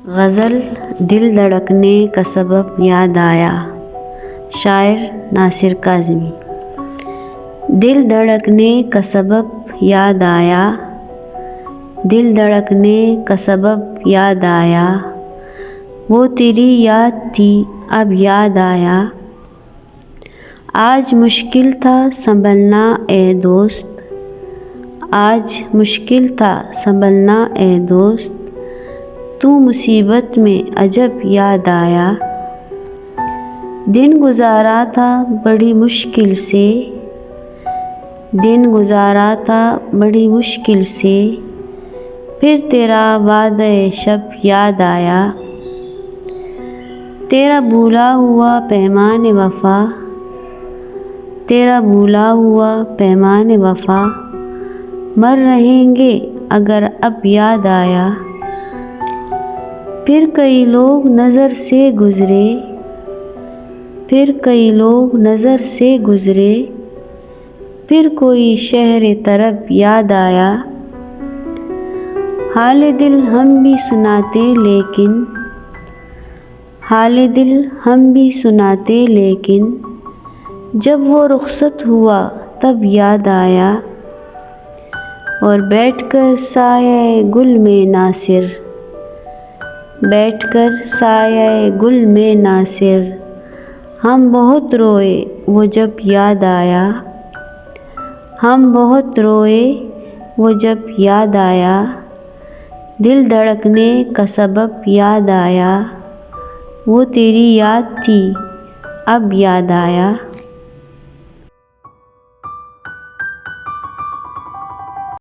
गज़ल दिल धड़कने का सबब याद आया। शायर नासिर काज़मी। दिल धड़कने का सबब याद आया, दिल धड़कने का सबब याद आया, वो तेरी याद थी अब याद आया। आज मुश्किल था संभलना ए दोस्त, आज मुश्किल था संभलना ए दोस्त, तू मुसीबत में अजब याद आया। दिन गुजारा था बड़ी मुश्किल से, दिन गुजारा था बड़ी मुश्किल से, फिर तेरा वादे शब याद आया। तेरा भूला हुआ पैमान वफ़ा, तेरा भूला हुआ पैमान वफ़ा, मर रहेंगे अगर अब याद आया। फिर कई लोग नज़र से गुज़रे, फिर कई लोग नज़र से गुज़रे, फिर कोई शहर तरफ याद आया। हाल दिल हम भी सुनाते लेकिन, हाल दिल हम भी सुनाते लेकिन, जब वो रुखसत हुआ तब याद आया। और बैठकर साये गुल में नासिर, बैठकर साये गुल में नासिर, हम बहुत रोए वो जब याद आया। हम बहुत रोए वो जब याद आया, दिल धड़कने का सबब याद आया, वो तेरी याद थी अब याद आया।